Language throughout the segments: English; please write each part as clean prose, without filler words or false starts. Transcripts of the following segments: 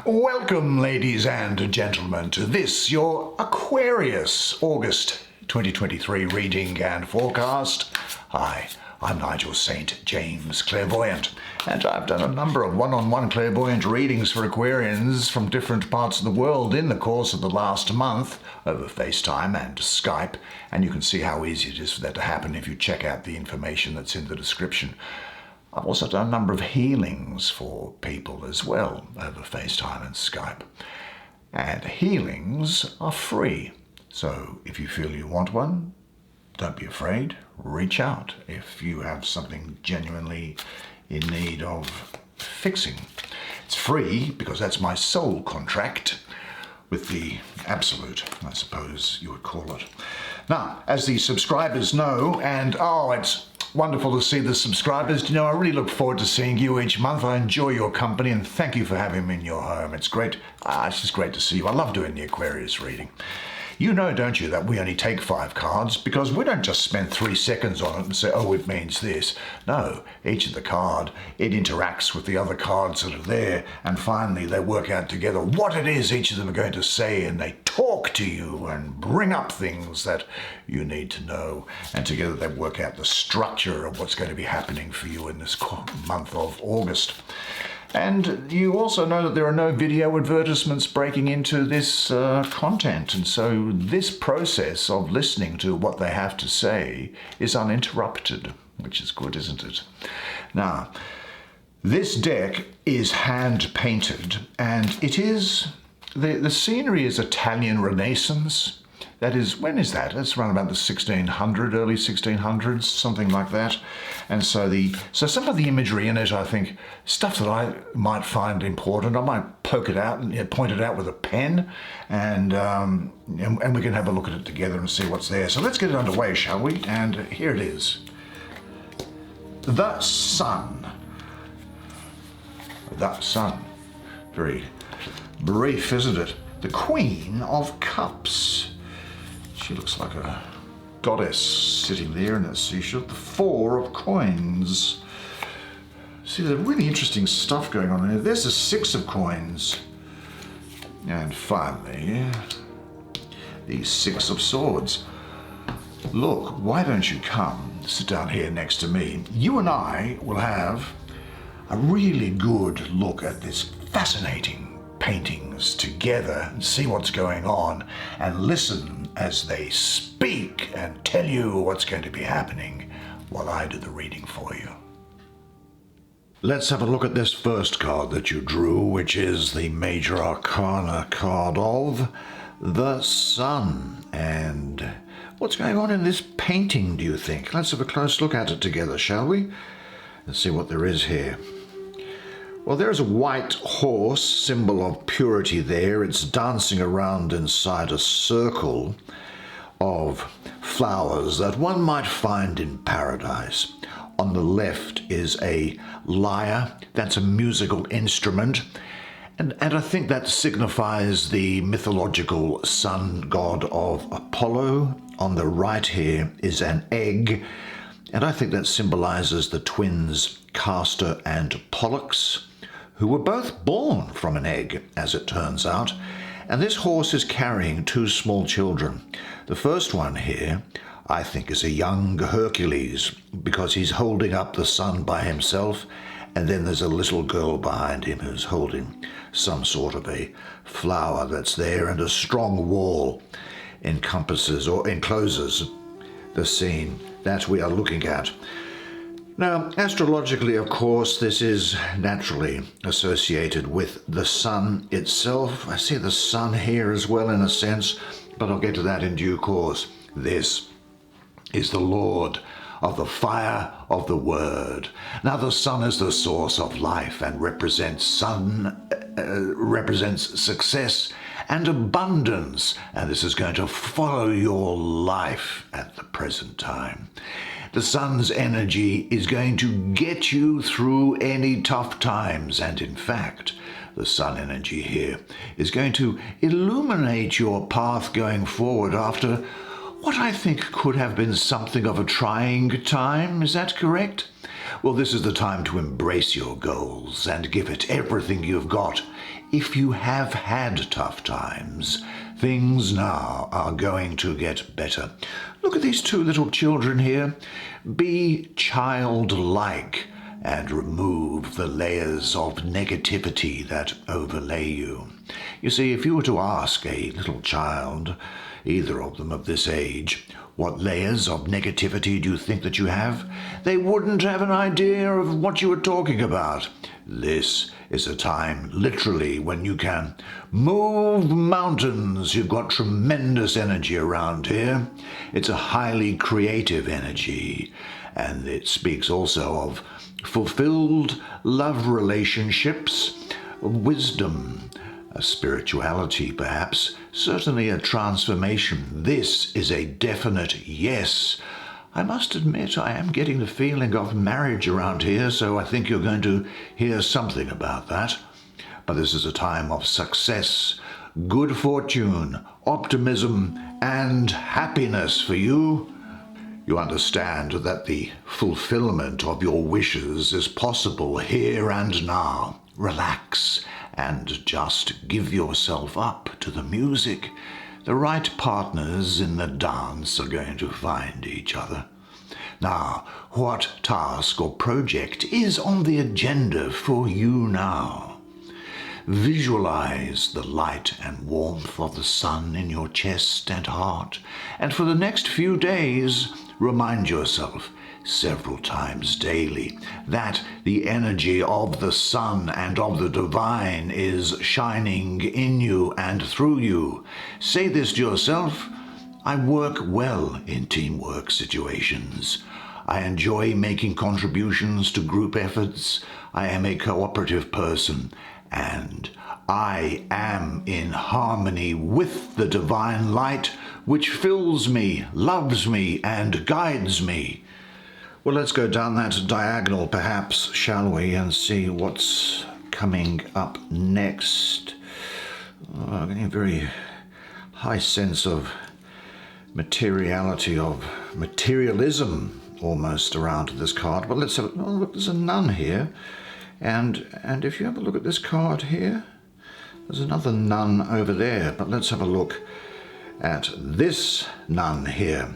Welcome, ladies and gentlemen, to this, your Aquarius August 2023 reading and forecast. Hi, I'm Nigel Saint James, clairvoyant, and I've done a number of one-on-one clairvoyant readings for Aquarians from different parts of the world in the course of the last month over FaceTime and Skype, and you can see how easy it is for that to happen if you check out the information that's in the description. I've also done a number of healings for people as well over FaceTime and Skype. And healings are free. So if you feel you want one, don't be afraid, reach out if you have something genuinely in need of fixing. It's free because that's my soul contract with the absolute, I suppose you would call it. Now, as the subscribers know, and it's wonderful to see the subscribers. You know, I really look forward to seeing you each month. I enjoy your company and thank you for having me in your home. It's great. It's just great to see you. I love doing the Aquarius reading. You know, don't you, that we only take 5 cards because we don't just spend 3 seconds on it and say, oh, it means this. No, each of the card, it interacts with the other cards that are there, and finally they work out together what it is each of them are going to say, and they talk to you and bring up things that you need to know, and together they work out the structure of what's going to be happening for you in this month of August. And you also know that there are no video advertisements breaking into this content. And so this process of listening to what they have to say is uninterrupted, which is good, isn't it? Now, this deck is hand painted, and it is, the scenery is Italian Renaissance. That is, when is that? It's around about the 1600, early 1600s, something like that. And so some of the imagery in it, I think, stuff that I might find important. I might poke it out and point it out with a pen, and we can have a look at it together and see what's there. So let's get it underway, shall we? And here it is. The Sun. The Sun. Very brief, isn't it? The Queen of Cups. She looks like a goddess sitting there in a seashell. The 4 of Coins. See, there's really interesting stuff going on here. There's the 6 of Coins. And finally, the 6 of Swords. Look, why don't you come sit down here next to me? You and I will have a really good look at this fascinating paintings together and see what's going on and listen as they speak and tell you what's going to be happening while I do the reading for you. Let's have a look at this first card that you drew, which is the Major Arcana card of the Sun. And what's going on in this painting, do you think? Let's have a close look at it together, shall we? Let's see what there is here. Well, there's a white horse, symbol of purity there. It's dancing around inside a circle of flowers that one might find in paradise. On the left is a lyre. That's a musical instrument. And I think that signifies the mythological sun god of Apollo. On the right here is an egg. And I think that symbolizes the twins Castor and Pollux, who were both born from an egg, as it turns out. And this horse is carrying 2 small children. The first one here, I think, is a young Hercules, because he's holding up the sun by himself, and then there's a little girl behind him who's holding some sort of a flower that's there, and a strong wall encompasses or encloses the scene that we are looking at. Now, astrologically, of course, this is naturally associated with the sun itself. I see the sun here as well, in a sense, but I'll get to that in due course. This is the Lord of the fire of the word. Now, the sun is the source of life and represents success and abundance, and this is going to follow your life at the present time. The sun's energy is going to get you through any tough times, and in fact, the sun energy here is going to illuminate your path going forward after what I think could have been something of a trying time. Is that correct? Well, this is the time to embrace your goals and give it everything you've got if you have had tough times, things now are going to get better. Look at these two little children here. Be childlike and remove the layers of negativity that overlay you. You see, if you were to ask a little child, either of them of this age, what layers of negativity do you think that you have? They wouldn't have an idea of what you were talking about. This is a time, literally, when you can move mountains. You've got tremendous energy around here. It's a highly creative energy, and it speaks also of fulfilled love relationships, wisdom, a spirituality perhaps, certainly a transformation. This is a definite yes. I must admit I am getting the feeling of marriage around here, so I think you're going to hear something about that. But this is a time of success, good fortune, optimism, and happiness for you. You understand that the fulfillment of your wishes is possible here and now. Relax and just give yourself up to the music. The right partners in the dance are going to find each other. Now, what task or project is on the agenda for you now? Visualize the light and warmth of the sun in your chest and heart, and for the next few days, remind yourself several times daily that the energy of the sun and of the divine is shining in you and through you. Say this to yourself: I work well in teamwork situations. I enjoy making contributions to group efforts. I am a cooperative person, and I am in harmony with the divine light which fills me, loves me, and guides me. Well, let's go down that diagonal perhaps, shall we, and see what's coming up next. I'm getting a very high sense of materiality, of materialism almost around this card. But let's have, oh look, there's a nun here. And if you have a look at this card here, there's another nun over there. But let's have a look at this nun here.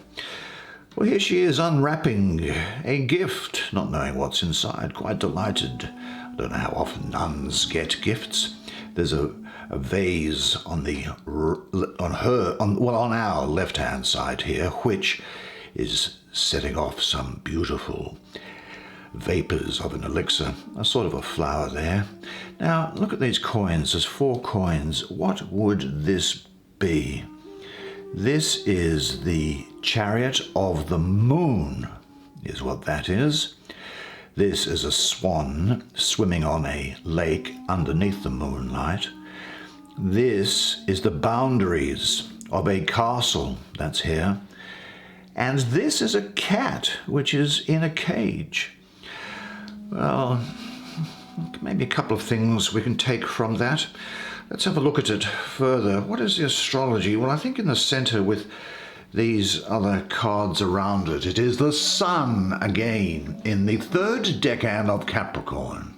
Well, here she is unwrapping a gift, not knowing what's inside, quite delighted. I don't know how often nuns get gifts. There's a vase on our left-hand side here, which is setting off some beautiful vapors of an elixir, a sort of a flower there. Now, look at these coins. There's 4 coins. What would this be? This is the chariot of the moon, is what that is. This is a swan swimming on a lake underneath the moonlight. This is the boundaries of a castle that's here. And this is a cat which is in a cage. Well, maybe a couple of things we can take from that. Let's have a look at it further. What is the astrology? Well, I think in the center with these other cards around it, it is the sun again in the 3rd decan of Capricorn.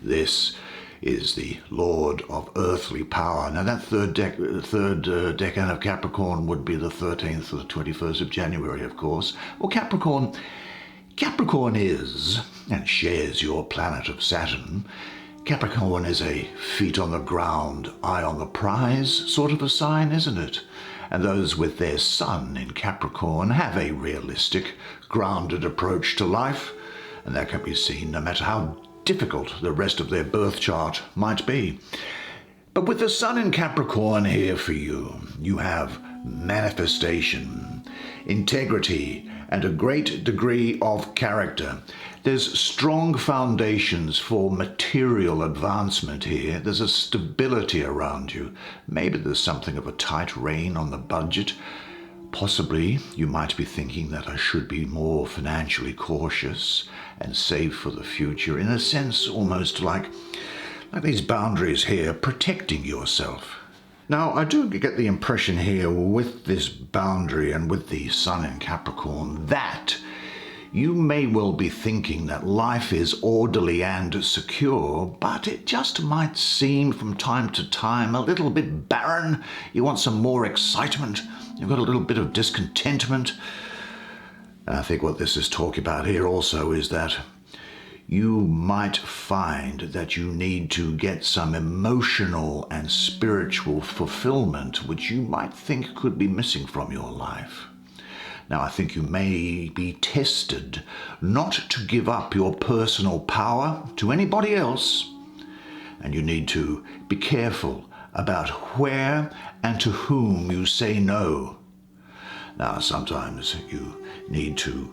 This is the Lord of earthly power. Now that third decan of Capricorn would be the 13th or the 21st of January, of course. Well, Capricorn is, and shares your planet of Saturn, Capricorn is a feet on the ground, eye on the prize sort of a sign, isn't it? And those with their sun in Capricorn have a realistic, grounded approach to life, and that can be seen no matter how difficult the rest of their birth chart might be. But with the sun in Capricorn here for you, you have manifestation, integrity, and a great degree of character. There's strong foundations for material advancement here. There's a stability around you. Maybe there's something of a tight rein on the budget. Possibly you might be thinking that I should be more financially cautious and save for the future, in a sense almost like these boundaries here, protecting yourself. Now, I do get the impression here with this boundary and with the sun in Capricorn that You may well be thinking that life is orderly and secure, but it just might seem from time to time a little bit barren. You want some more excitement. You've got a little bit of discontentment. And I think what this is talking about here also is that you might find that you need to get some emotional and spiritual fulfillment, which you might think could be missing from your life. Now, I think you may be tested not to give up your personal power to anybody else, and you need to be careful about where and to whom you say no. Now, sometimes you need to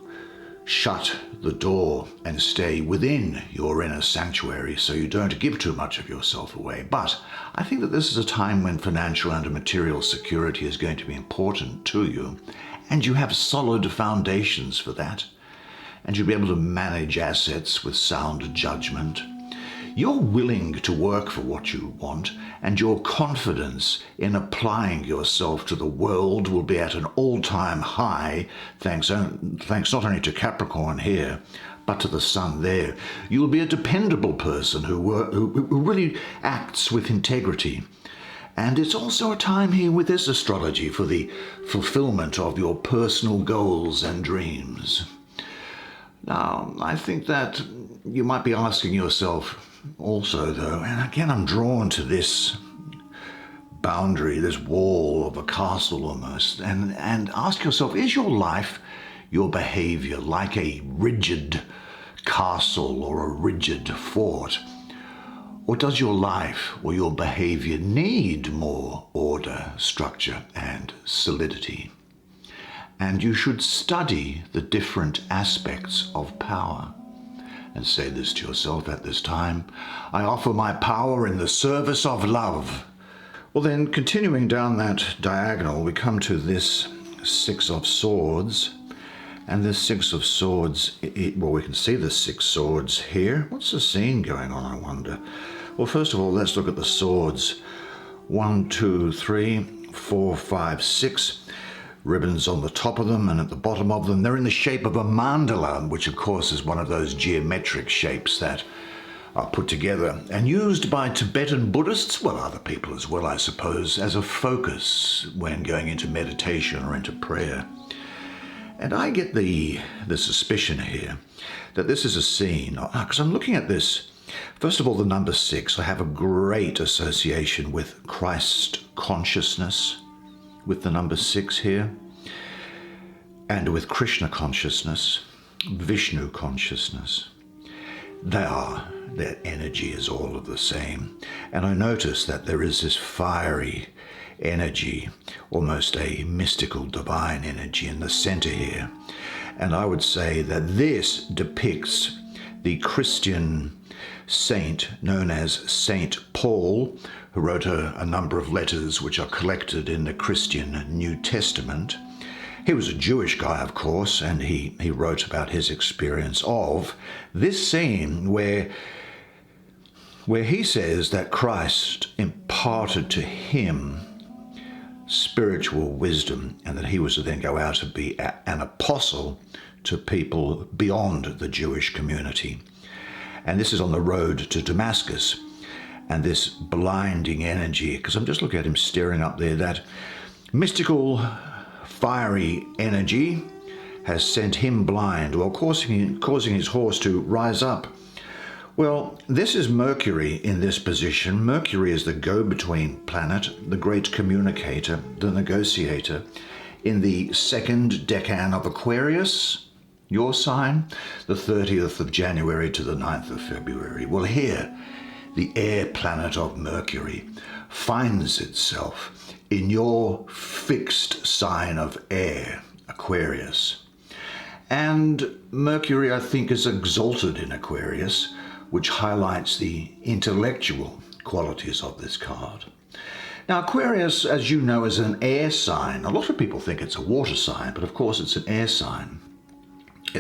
shut the door and stay within your inner sanctuary so you don't give too much of yourself away. But I think that this is a time when financial and material security is going to be important to you, and you have solid foundations for that, and you'll be able to manage assets with sound judgment. You're willing to work for what you want, and your confidence in applying yourself to the world will be at an all-time high, thanks not only to Capricorn here, but to the Sun there. You'll be a dependable person who really acts with integrity. And it's also a time here with this astrology for the fulfillment of your personal goals and dreams. Now, I think that you might be asking yourself also, though, and again I'm drawn to this boundary, this wall of a castle almost, and ask yourself, is your life, your behavior like a rigid castle or a rigid fort? Or does your life or your behavior need more order, structure, and solidity? And you should study the different aspects of power and say this to yourself at this time: I offer my power in the service of love. Well, then, continuing down that diagonal, we come to this Six of Swords. And this Six of Swords, well, we can see the Six Swords here. What's the scene going on, I wonder? Well, first of all, let's look at the swords. 1, 2, 3, 4, 5, 6. Ribbons on the top of them, and at the bottom of them, they're in the shape of a mandala, which of course is one of those geometric shapes that are put together and used by Tibetan Buddhists, well, other people as well, I suppose, as a focus when going into meditation or into prayer. And I get the suspicion here that this is a scene, because I'm looking at this. First of all, the number 6, I have a great association with Christ consciousness, with the number 6 here, and with Krishna consciousness, Vishnu consciousness. Their energy is all of the same. And I notice that there is this fiery energy, almost a mystical divine energy in the center here. And I would say that this depicts the Christian saint known as Saint Paul, who wrote a number of letters which are collected in the Christian New Testament. He was a Jewish guy, of course, and he wrote about his experience of this scene where he says that Christ imparted to him spiritual wisdom, and that he was to then go out and be an apostle to people beyond the Jewish community. And this is on the road to Damascus. And this blinding energy, because I'm just looking at him staring up there, that mystical, fiery energy has sent him blind, while causing his horse to rise up. Well, this is Mercury in this position. Mercury is the go-between planet, the great communicator, the negotiator, in the second decan of Aquarius, your sign, the 30th of January to the 9th of February. Well, here, the air planet of Mercury finds itself in your fixed sign of air, Aquarius. And Mercury, I think, is exalted in Aquarius, which highlights the intellectual qualities of this card. Now, Aquarius, as you know, is an air sign. A lot of people think it's a water sign, but of course it's an air sign.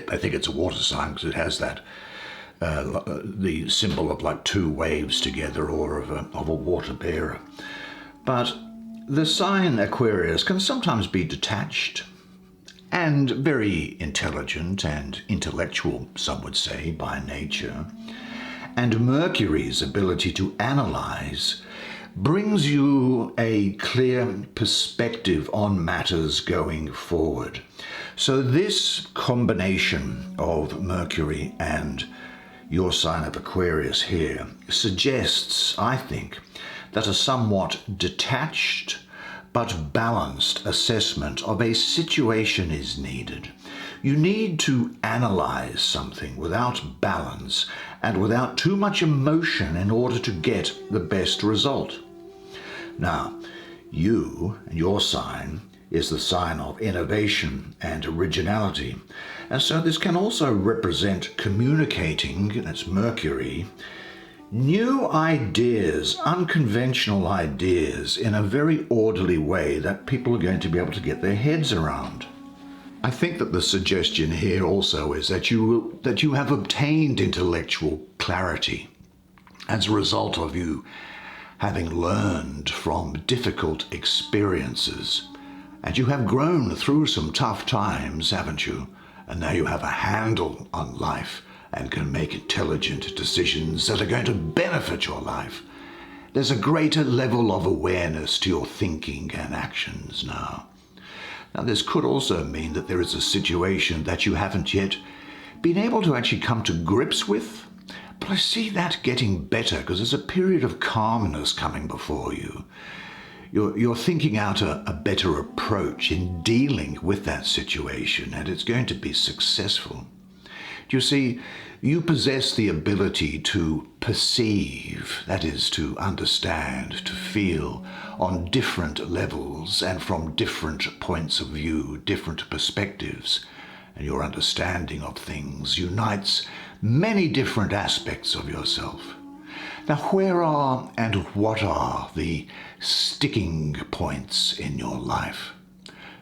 I think it's a water sign because it has that the symbol of like two waves together, or of a water bearer. But the sign Aquarius can sometimes be detached and very intelligent and intellectual, some would say, by nature. And Mercury's ability to analyze brings you a clear perspective on matters going forward. So this combination of Mercury and your sign of Aquarius here suggests, I think, that a somewhat detached but balanced assessment of a situation is needed. You need to analyze something without balance and without too much emotion in order to get the best result. Now, you and your sign is the sign of innovation and originality, and so this can also represent communicating, that's Mercury, new ideas, unconventional ideas in a very orderly way that people are going to be able to get their heads around. I think that the suggestion here also is that you have obtained intellectual clarity as a result of you having learned from difficult experiences. And you have grown through some tough times, haven't you? And now you have a handle on life and can make intelligent decisions that are going to benefit your life. There's a greater level of awareness to your thinking and actions now. Now, this could also mean that there is a situation that you haven't yet been able to actually come to grips with, but I see that getting better because there's a period of calmness coming before you. You're thinking out a better approach in dealing with that situation, and it's going to be successful. You see, you possess the ability to perceive, that is, to understand, to feel on different levels and from different points of view, different perspectives. And your understanding of things unites many different aspects of yourself. Now, where are and what are the sticking points in your life?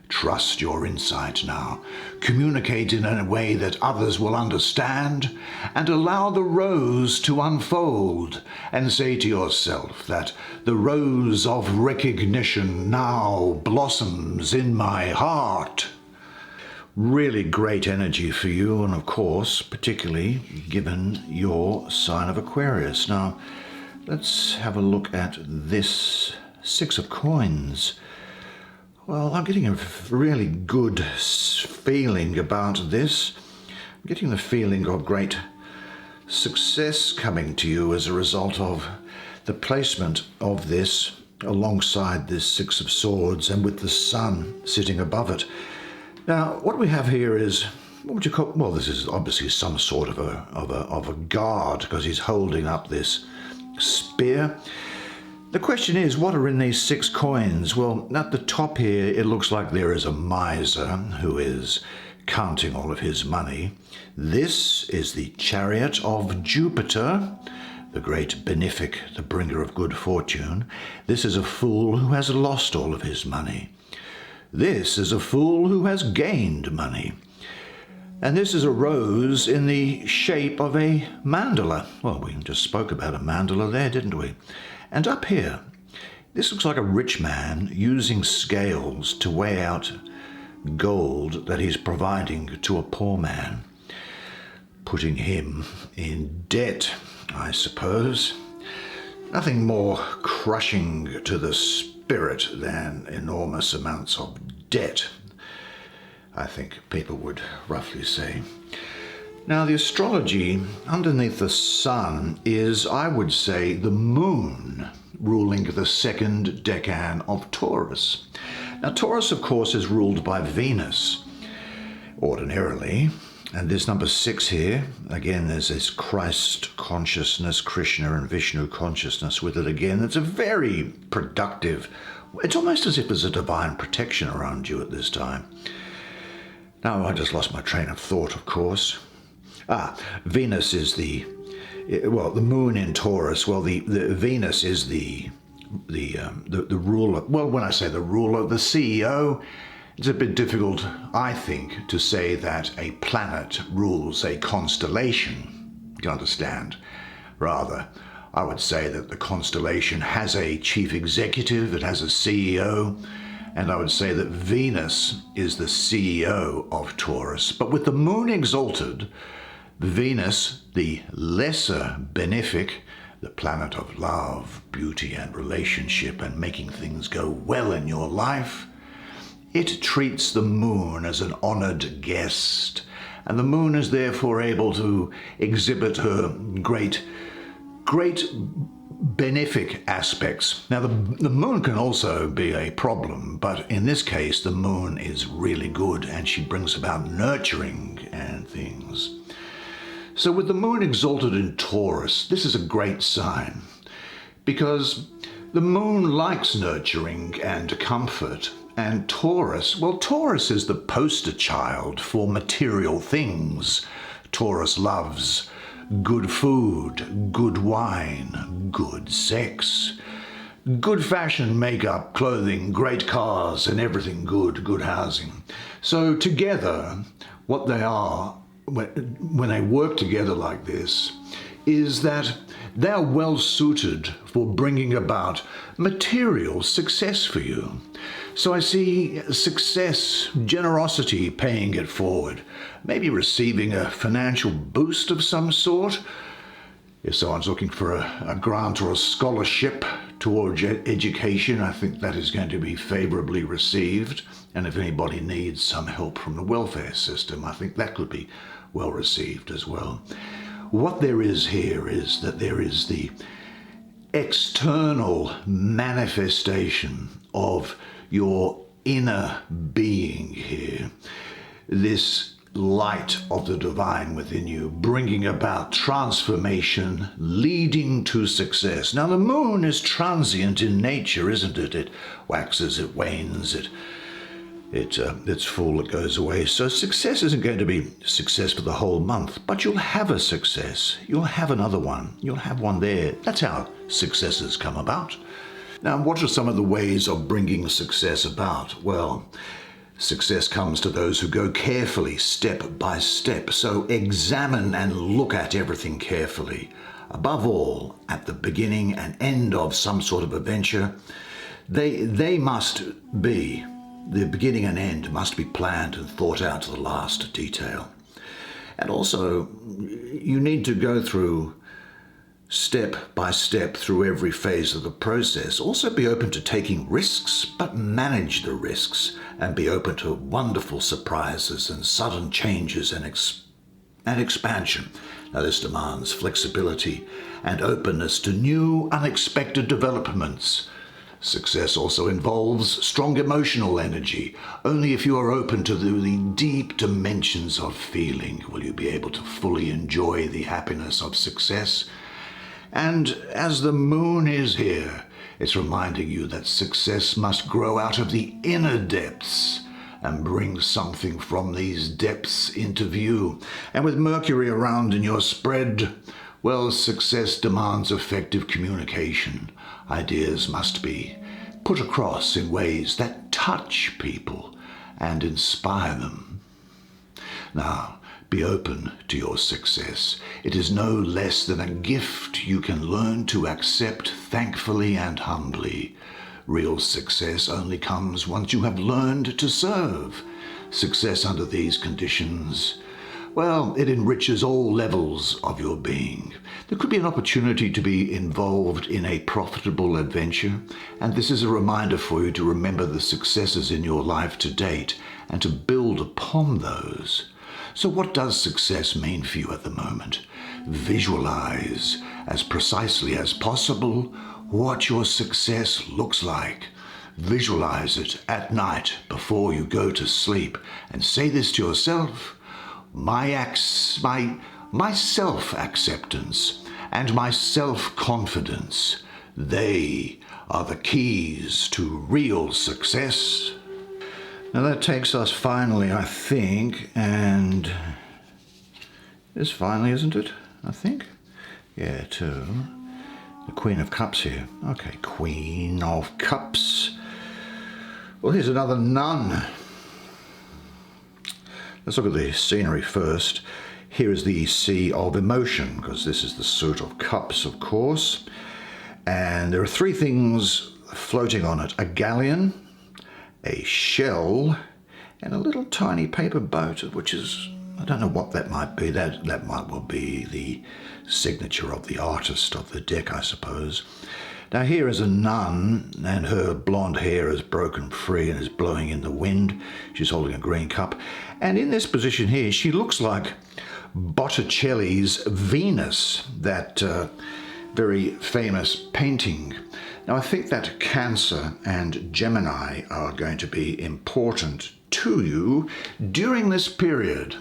Trust your insight now. Communicate in a way that others will understand and allow the rose to unfold, and say to yourself that the rose of recognition now blossoms in my heart. Really great energy for you, and of course, particularly given your sign of Aquarius. Now, let's have a look at this Six of Coins. Well, I'm getting a really good feeling about this. I'm getting the feeling of great success coming to you as a result of the placement of this alongside this Six of Swords and with the Sun sitting above it. Now, what we have here is, what would you call? Well, this is obviously some sort of a guard, because he's holding up this spear. The question is, what are in these 6 coins? Well, at the top here, it looks like there is a miser who is counting all of his money. This is the chariot of Jupiter, the great benefic, the bringer of good fortune. This is a fool who has lost all of his money. This is a fool who has gained money. And this is a rose in the shape of a mandala. Well, we just spoke about a mandala there, didn't we? And up here, this looks like a rich man using scales to weigh out gold that he's providing to a poor man, putting him in debt, I suppose. Nothing more crushing to the spirit than enormous amounts of debt, I think people would roughly say. Now, the astrology underneath the sun is, I would say, the moon ruling the second decan of Taurus. Now, Taurus, of course, is ruled by Venus, ordinarily. And there's number 6 here. Again, there's this Christ consciousness, Krishna and Vishnu consciousness with it again. It's a very productive, it's almost as if there's a divine protection around you at this time. Now, I just lost my train of thought, of course. Venus is the moon in Taurus. Well, the Venus is the ruler. Well, when I say the ruler, the CEO, it's a bit difficult, I think, to say that a planet rules a constellation. You understand? Rather, I would say that the constellation has a chief executive, it has a CEO, And I would say that Venus is the CEO of Taurus. But with the moon exalted, Venus, the lesser benefic, the planet of love, beauty and relationship and making things go well in your life, it treats the moon as an honored guest. And the moon is therefore able to exhibit her great benefic aspects. Now, the moon can also be a problem, but in this case, the moon is really good and she brings about nurturing and things. So with the moon exalted in Taurus, this is a great sign because the moon likes nurturing and comfort. And Taurus, well, Taurus is the poster child for material things. Taurus loves good food, good wine, good sex, good fashion, makeup, clothing, great cars, and everything good, good housing. So together, what they are, when they work together like this, is that they're well suited for bringing about material success for you. So I see success, generosity paying it forward, maybe receiving a financial boost of some sort. If someone's looking for a grant or a scholarship towards education, I think that is going to be favorably received. And if anybody needs some help from the welfare system, I think that could be well received as well. What there is here is that there is the external manifestation of your inner being here, this light of the divine within you, bringing about transformation, leading to success. Now, the moon is transient in nature, isn't it? It waxes, it wanes, it's full, it goes away. So success isn't going to be success for the whole month, but you'll have a success. You'll have another one. You'll have one there. That's how successes come about. Now, what are some of the ways of bringing success about? Well, success comes to those who go carefully, step by step. So examine and look at everything carefully. Above all, at the beginning and end of some sort of adventure, they must be, the beginning and end must be planned and thought out to the last detail. And also, you need to go through step by step through every phase of the process. Also be open to taking risks, but manage the risks and be open to wonderful surprises and sudden changes and expansion. Now, this demands flexibility and openness to new, unexpected developments. Success also involves strong emotional energy. Only if you are open to the deep dimensions of feeling will you be able to fully enjoy the happiness of success. And as the moon is here, it's reminding you that success must grow out of the inner depths and bring something from these depths into view. And with Mercury around in your spread, well, success demands effective communication. Ideas must be put across in ways that touch people and inspire them. Now, be open to your success. It is no less than a gift you can learn to accept thankfully and humbly. Real success only comes once you have learned to serve. Success under these conditions, well, it enriches all levels of your being. There could be an opportunity to be involved in a profitable adventure, and this is a reminder for you to remember the successes in your life to date and to build upon those. So what does success mean for you at the moment? Visualize as precisely as possible what your success looks like. Visualize it at night before you go to sleep and say this to yourself: my self-acceptance and my self-confidence, they are the keys to real success. Now that takes us finally, I think, and it's finally, isn't it? I think. Yeah, to the Queen of Cups here. Okay, Queen of Cups. Well, here's another nun. Let's look at the scenery first. Here is the Sea of Emotion, because this is the suit of cups, of course. And there are three things floating on it: a galleon, a shell, and a little tiny paper boat, which is, I don't know what that might be. That might well be the signature of the artist of the deck, I suppose. Now here is a nun, and her blonde hair is broken free and is blowing in the wind. She's holding a green cup. And in this position here, she looks like Botticelli's Venus, that very famous painting. Now I think that Cancer and Gemini are going to be important to you during this period.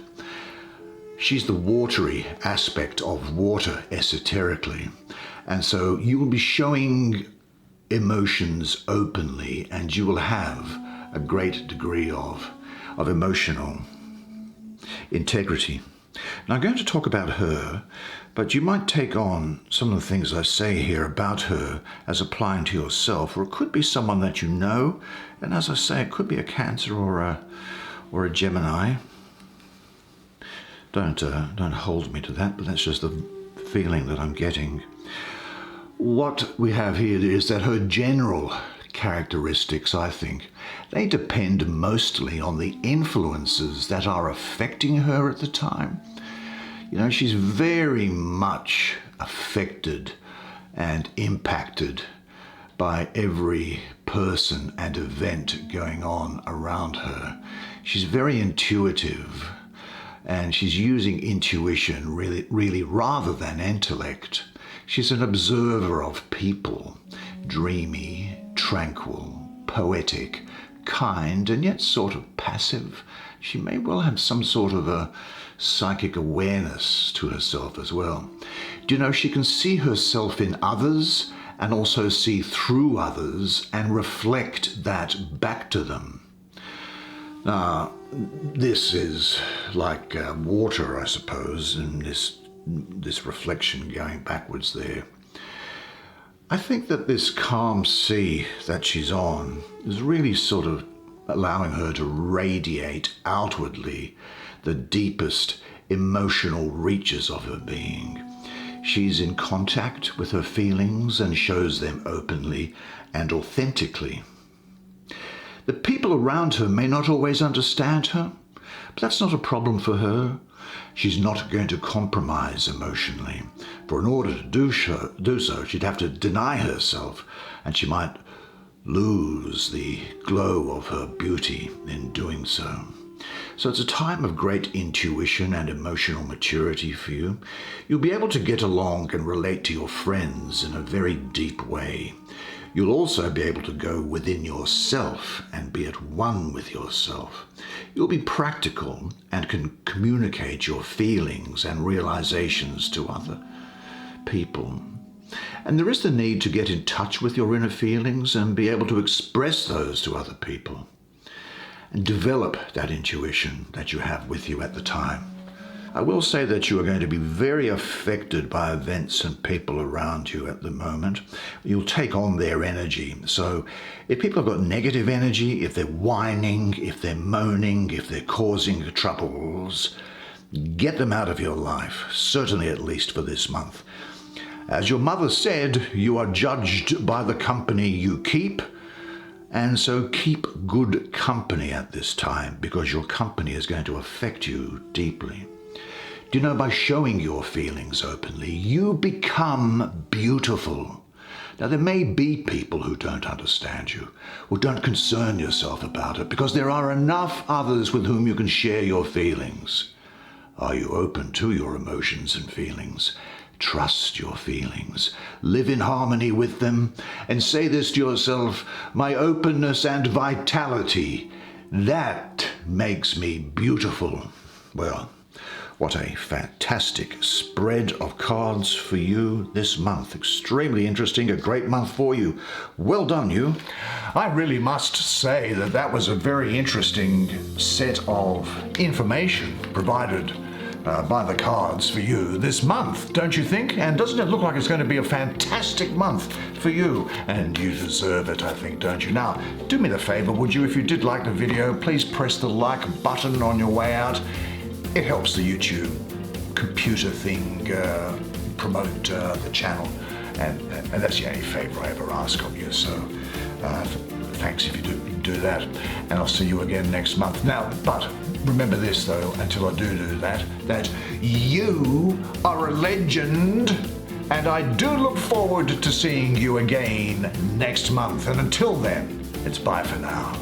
She's the watery aspect of water esoterically. And so you will be showing emotions openly, and you will have a great degree of emotional integrity. Now I'm going to talk about her, but you might take on some of the things I say here about her as applying to yourself, or it could be someone that you know, and as I say, it could be a Cancer or a Gemini. Don't hold me to that, but that's just the feeling that I'm getting. What we have here is that her general characteristics, I think, they depend mostly on the influences that are affecting her at the time. You know, she's very much affected and impacted by every person and event going on around her. She's very intuitive, and she's using intuition really rather than intellect. She's an observer of people, dreamy, tranquil, poetic, kind, and yet sort of passive. She may well have some sort of a psychic awareness to herself as well. Do you know, she can see herself in others and also see through others and reflect that back to them. Now, this is like water, I suppose, and this reflection going backwards there. I think that this calm sea that she's on is really sort of allowing her to radiate outwardly the deepest emotional reaches of her being. She's in contact with her feelings and shows them openly and authentically. The people around her may not always understand her, but that's not a problem for her. She's not going to compromise emotionally, for in order to do so, she'd have to deny herself, and she might lose the glow of her beauty in doing so. So it's a time of great intuition and emotional maturity for you. You'll be able to get along and relate to your friends in a very deep way. You'll also be able to go within yourself and be at one with yourself. You'll be practical and can communicate your feelings and realizations to other people. And there is the need to get in touch with your inner feelings and be able to express those to other people and develop that intuition that you have with you at the time. I will say that you are going to be very affected by events and people around you at the moment. You'll take on their energy. So if people have got negative energy, if they're whining, if they're moaning, if they're causing troubles, get them out of your life, certainly at least for this month. As your mother said, you are judged by the company you keep, and so keep good company at this time, because your company is going to affect you deeply. Do you know, by showing your feelings openly, you become beautiful. Now, there may be people who don't understand you, or don't concern yourself about it, because there are enough others with whom you can share your feelings. Are you open to your emotions and feelings? Trust your feelings. Live in harmony with them, and say this to yourself: my openness and vitality, that makes me beautiful. Well, what a fantastic spread of cards for you this month. Extremely interesting, a great month for you. Well done, you. I really must say that that was a very interesting set of information provided by the cards for you this month, don't you think? And doesn't it look like it's going to be a fantastic month for you? And you deserve it, I think, don't you? Now, do me the favor, would you, if you did like the video, please press the like button on your way out. It helps the YouTube computer thing promote the channel, and that's the only favor I ever ask of you. So thanks if you do that, and I'll see you again next month. Now, but remember this though, until I do that, that you are a legend, and I do look forward to seeing you again next month. And until then, it's bye for now.